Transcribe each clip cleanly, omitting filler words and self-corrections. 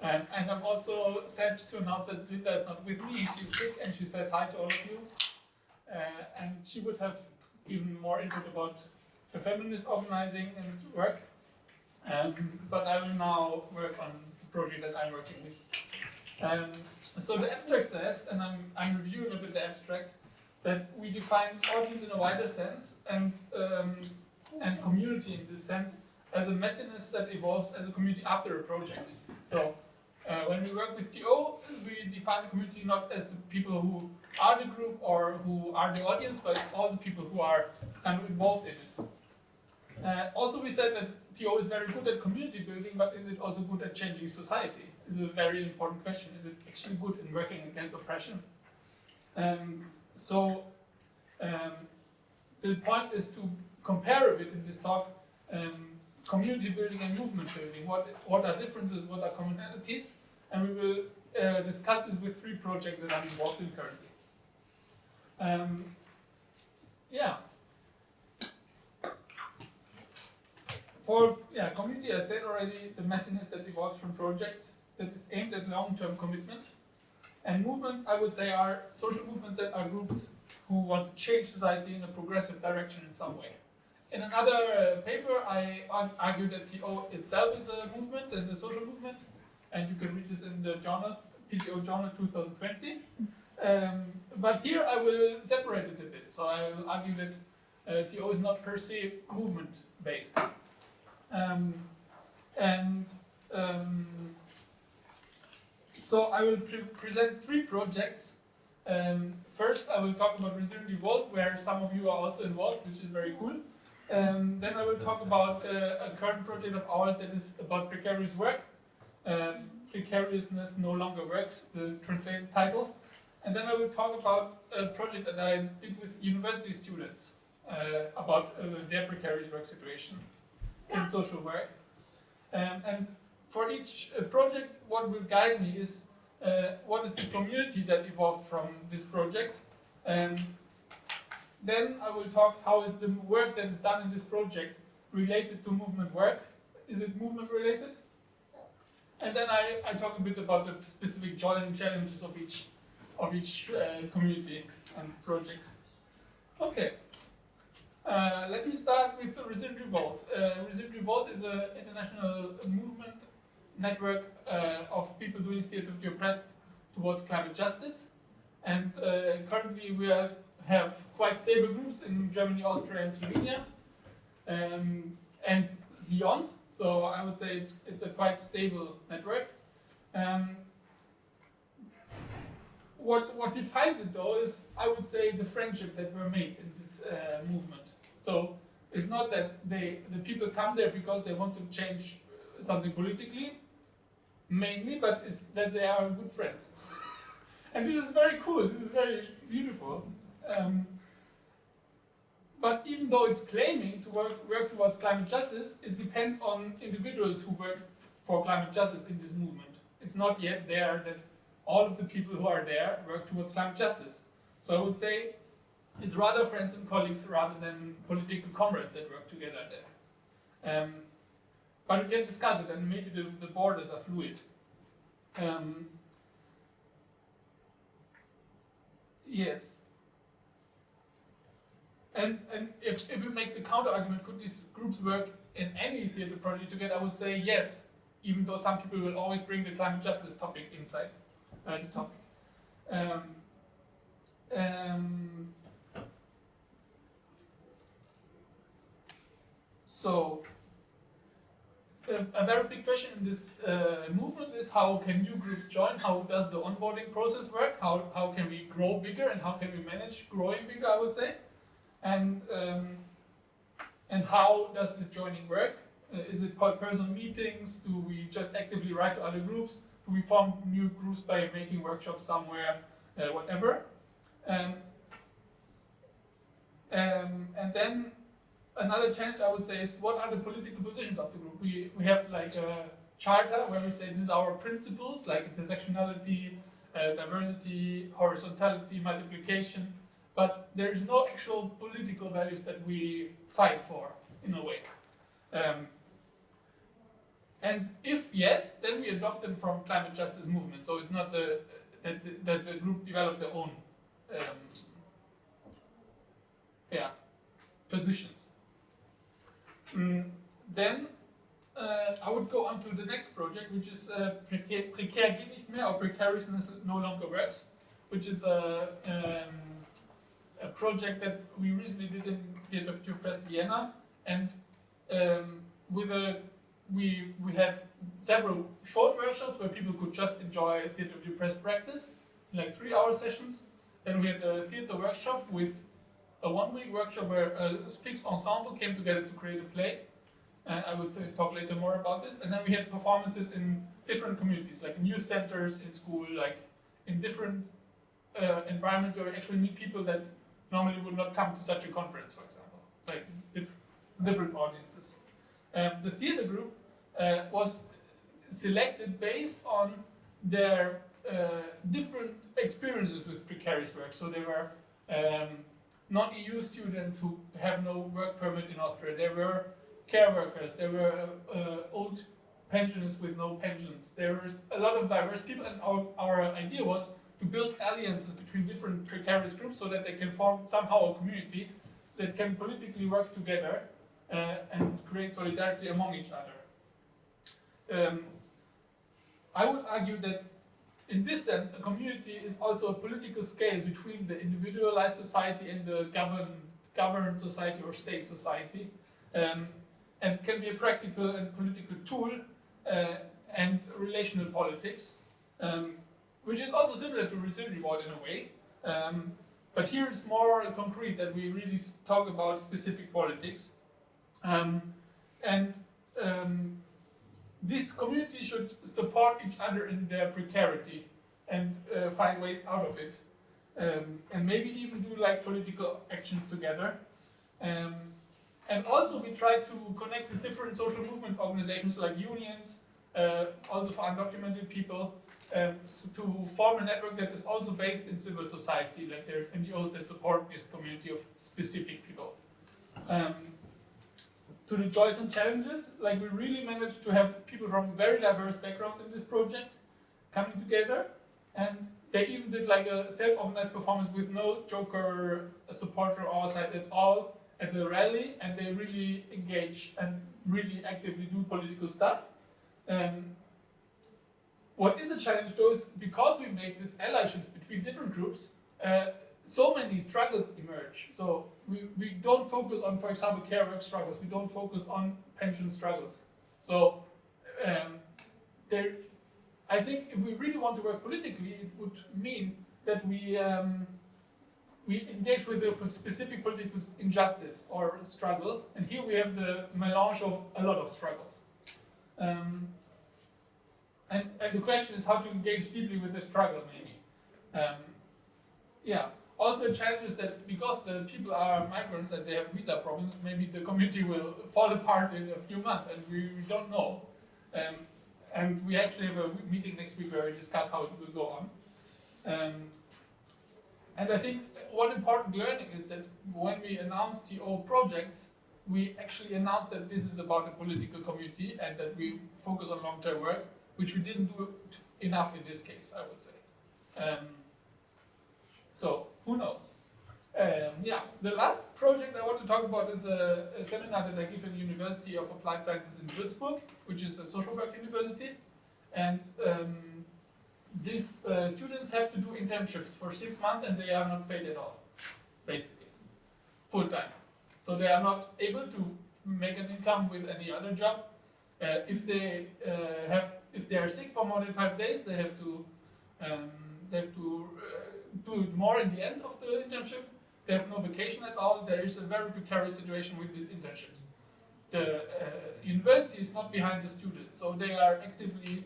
And I'm also sad to announce that Linda is not with me. She's sick, and she says hi to all of you. And she would have given more input about the feminist organizing and work. But I will now work on the project that I'm working with. So the abstract says, and I'm reviewing a bit the abstract, that we define audience in a wider sense and community in this sense as a messiness that evolves as a community after a project. So when we work with TO, we define the community not as the people who are the group or who are the audience, but all the people who are kind of involved in it. Also, we said that TO is very good at community building, but is it also good at changing society? Is a very important question. Is it actually good in working against oppression? The point is to compare a bit in this talk community building and movement building. What are differences? What are commonalities? And we will discuss this with 3 projects that I'm involved in currently. For community, I said already, the messiness that evolves from projects that is aimed at long-term commitment. And movements, I would say, are social movements that are groups who want to change society in a progressive direction in some way. In another paper, I argue that TO itself is a movement and a social movement, and you can read this in the journal, PTO Journal 2020. But here I will separate it a bit. So I will argue that TO is not per se movement-based. So I will present 3 projects. First, I will talk about Resilient Revolt, where some of you are also involved, which is very cool. Then I will talk about a current project of ours that is about precarious work. Precariousness no longer works, the translated title. And then I will talk about a project that I did with university students about their precarious work situation in social work. And for each project, what will guide me is what is the community that evolved from this project. Then I will talk how is the work that is done in this project related to movement work. Is it movement related? And then I talk a bit about the specific joys and challenges of each community and project. Okay. Let me start with the Resilient Revolt. Resilient Revolt is an international movement network of people doing theatre of the oppressed towards climate justice. And currently we have quite stable groups in Germany, Austria, and Slovenia, and beyond. So I would say it's a quite stable network. What defines it though is, I would say, the friendship that were made in this movement. So it's not that the people come there because they want to change something politically, mainly, but it's that they are good friends. And this is very cool, this is very beautiful. But even though it's claiming to work towards climate justice, it depends on individuals who work for climate justice in this movement. It's not yet there that all of the people who are there work towards climate justice. So I would say it's rather friends and colleagues rather than political comrades that work together there. But we can discuss it, and maybe the borders are fluid. Yes. And if we make the counter argument, could these groups work in any theatre project together? I would say yes, even though some people will always bring the climate justice topic inside the topic. So a very big question in this movement is, how can new groups join? How does the onboarding process work? How can we grow bigger, and how can we manage growing bigger, I would say? And how does this joining work? Is it called personal meetings? Do we just actively write to other groups? Do we form new groups by making workshops somewhere, whatever? And then another challenge, I would say, is what are the political positions of the group? We have like a charter where we say this is our principles, like intersectionality, diversity, horizontality, multiplication, but there is no actual political values that we fight for, in a way. And if yes, then we adopt them from climate justice movement. So it's not that the group developed their own positions. Then I would go on to the next project, which is prekär geht nicht mehr, or precariousness no longer works, which is a project that we recently did in Theatre of Press Vienna, and we had several short workshops where people could just enjoy Theatre of Press practice, like 3-hour sessions. Then we had a theatre workshop with a 1-week workshop where a fixed ensemble came together to create a play. I will talk later more about this. And then we had performances in different communities, like in youth centers, in school, like in different environments where we actually meet people that normally would not come to such a conference, for example, like different audiences. The theater group was selected based on their different experiences with precarious work. So they were non-EU students who have no work permit in Austria. There were care workers. There were old pensioners with no pensions. There were a lot of diverse people, and our idea was to build alliances between different precarious groups so that they can form somehow a community that can politically work together and create solidarity among each other. I would argue that in this sense, a community is also a political scale between the individualized society and the governed society or state society, and can be a practical and political tool and relational politics, which is also similar to receipt reward in a way. But here it's more concrete that we really talk about specific politics. This community should support each other in their precarity and find ways out of it, and maybe even do like political actions together. And also we try to connect with different social movement organizations like unions, also for undocumented people, to form a network that is also based in civil society, like there are NGOs that support this community of specific people. To the joys and challenges, like we really managed to have people from very diverse backgrounds in this project coming together, and they even did like a self-organized performance with no joker support from our side at all at the rally, and they really engage and really actively do political stuff. What is a challenge though is because we make this allyship between different groups, so many struggles emerge. So we don't focus on, for example, care work struggles. We don't focus on pension struggles. So I think if we really want to work politically, it would mean that we engage with a specific political injustice or struggle. And here we have the melange of a lot of struggles. And the question is how to engage deeply with the struggle, maybe. Also, a challenge is that because the people are migrants and they have visa problems, maybe the community will fall apart in a few months, and we don't know. And we actually have a meeting next week where we discuss how it will go on. And I think one important learning is that when we announce TO projects, we actually announced that this is about a political community and that we focus on long-term work, which we didn't do enough in this case, I would say. So, who knows? The last project I want to talk about is a seminar that I give in the University of Applied Sciences in Würzburg, which is a social work university. And these students have to do internships for 6 months and they are not paid at all, basically, full-time. So they are not able to make an income with any other job. If they are sick for more than 5 days, they have to do it more in the end of the internship. They have no vacation at all. There is a very precarious situation with these internships. The university is not behind the students, so they are actively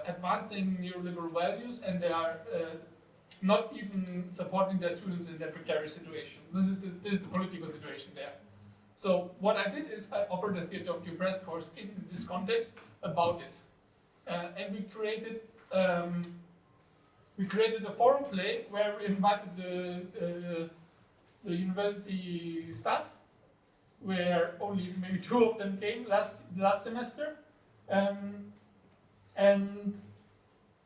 advancing neoliberal values, and they are not even supporting their students in their precarious situation. This is the political situation there. So what I did is I offered a Theatre of the Oppressed course in this context about it, and we created a forum play where we invited the university staff where only maybe 2 of them came last semester. And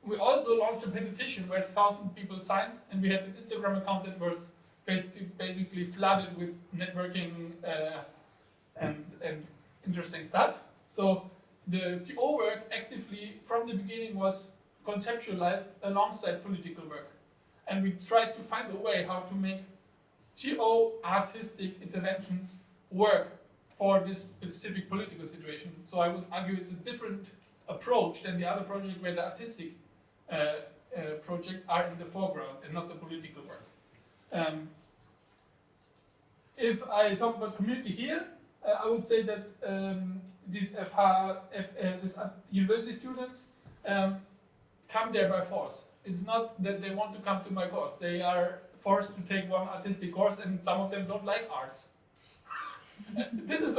we also launched a petition where 1,000 people signed, and we had an Instagram account that was basically flooded with networking and interesting stuff. So the TO work actively from the beginning was conceptualized alongside political work, and we tried to find a way how to make TO artistic interventions work for this specific political situation. So I would argue it's a different approach than the other project where the artistic projects are in the foreground and not the political work. If I talk about community here, I would say that these university students come there by force. It's not that they want to come to my course. They are forced to take one artistic course, and some of them don't like arts. This is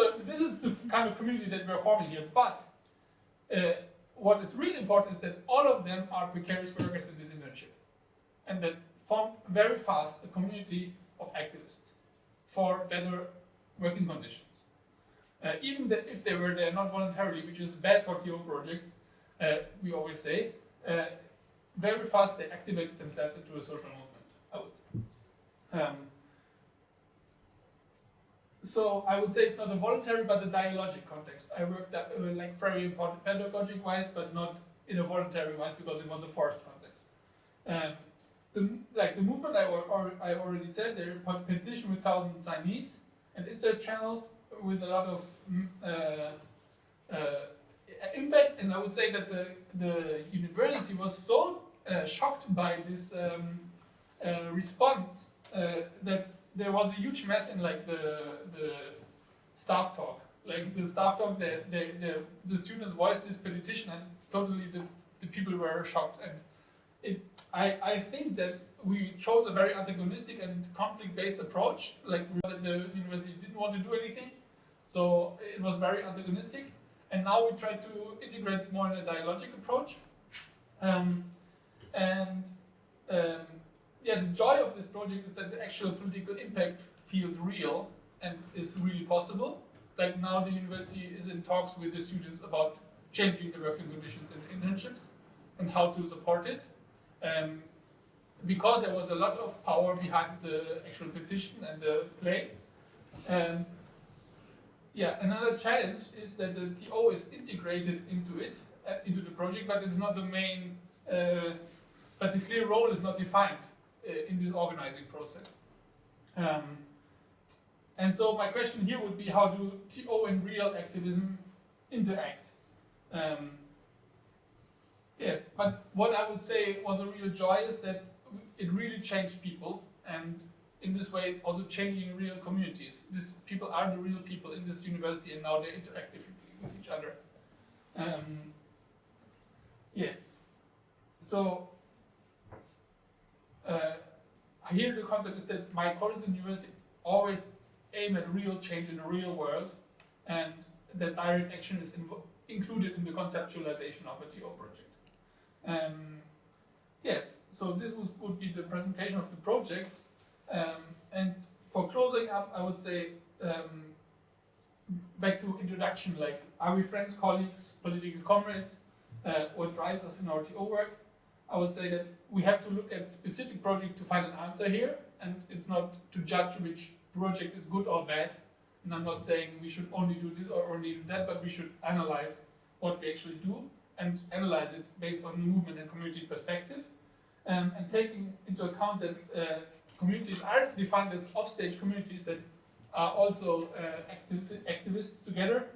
the kind of community that we're forming here. But what is really important is that all of them are precarious workers in this internship, and that formed very fast a community of activists for better working conditions. Even if they were there not voluntarily, which is bad for TO projects, we always say, very fast they activated themselves into a social movement, I would say. So I would say it's not a voluntary but a dialogic context. I worked that, like very important pedagogic wise, but not in a voluntary wise because it was a forced context. The movement I already said, there a petition with 1,000 signees, and it's a channel with a lot of impact. And I would say that the university was so shocked by this response that there was a huge mess in like the staff talk. Like the staff talk, the students voiced this petition, and totally the people were shocked. And I think that we chose a very antagonistic and conflict-based approach. Like the university didn't want to do anything, so it was very antagonistic. And now we try to integrate it more in a dialogic approach. Yeah, the joy of this project is that the actual political impact feels real and is really possible. Like now the university is in talks with the students about changing the working conditions in internships and how to support it. Because there was a lot of power behind the actual petition and the play. Yeah, another challenge is that the TO is integrated into it, into the project, but it's not the main, but the clear role is not defined in this organizing process. And so my question here would be, how do TO and real activism interact? Yes, but what I would say was a real joy is that it really changed people, and in this way it's also changing real communities. These people are the real people in this university, and now they interact differently with each other. Yes, so here the concept is that my courses in university always aim at real change in the real world, and that direct action is included in the conceptualization of a TO project. Yes, so this would be the presentation of the projects. And for closing up, I would say, back to introduction, like, are we friends, colleagues, political comrades, what drives us in our TO work? I would say that we have to look at specific project to find an answer here, and it's not to judge which project is good or bad. And I'm not saying we should only do this or only do that, but we should analyze what we actually do and analyze it based on movement and community perspective. And taking into account that communities are defined as offstage communities that are also activists together,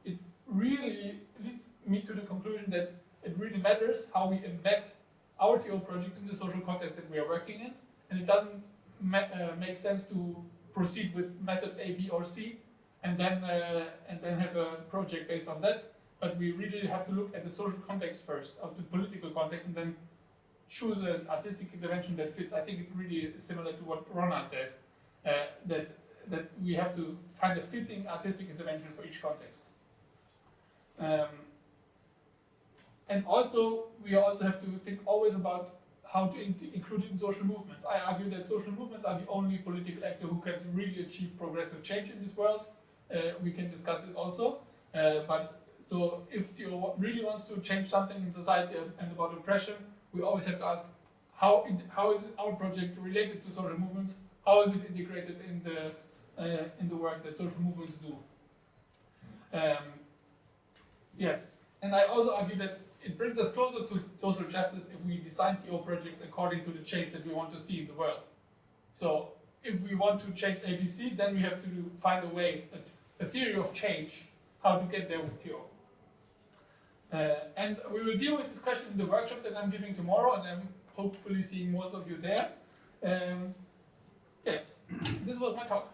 it really leads me to the conclusion that it really matters how we embed our TO project in the social context that we are working in, and it doesn't make sense to proceed with method A, B, or C, and then have a project based on that. But we really have to look at the social context first, of the political context, and then choose an artistic intervention that fits. I think it really is similar to what Ronald says, that we have to find a fitting artistic intervention for each context. And also, we also have to think always about how to include it in social movements. I argue that social movements are the only political actor who can really achieve progressive change in this world. We can discuss it also. So if the OO really wants to change something in society and about oppression, we always have to ask, how is our project related to social movements? How is it integrated in the work that social movements do? Yes, and I also argue that it brings us closer to social justice if we design TO projects according to the change that we want to see in the world. So if we want to change ABC, then we have to find a way, a theory of change, how to get there with TO. And we will deal with this question in the workshop that I'm giving tomorrow, and I'm hopefully seeing most of you there. Yes, this was my talk.